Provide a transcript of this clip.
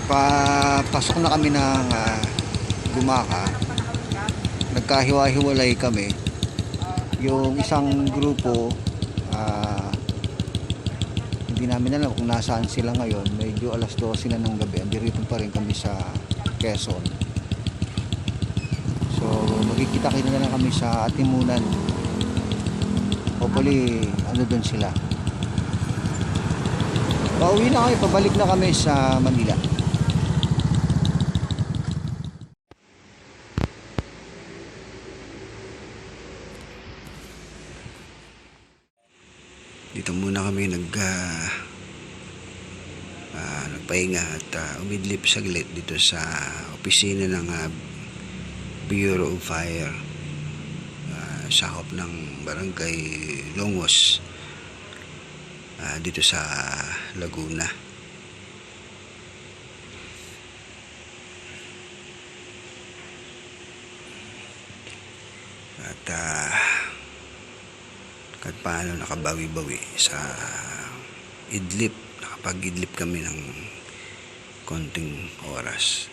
Papasok na kami ng Gumaka. Nagkahiwa-hiwalay kami. Yung isang grupo, hindi namin alam kung nasaan sila ngayon. Medyo alas 12 na ng gabi. Andirito pa rin kami sa Quezon. So magkikita-kita na lang kami sa Atimunan. Hopefully doon sila. Pauwi na kami, pabalik na kami sa Manila. Dito muna kami nagpahinga at umidlip saglit dito sa opisina ng Bureau of Fire, sakop ng Barangay Longos, dito sa Laguna. At kahit paano nakabawi-bawi sa idlip, nakapag-idlip kami ng konting oras.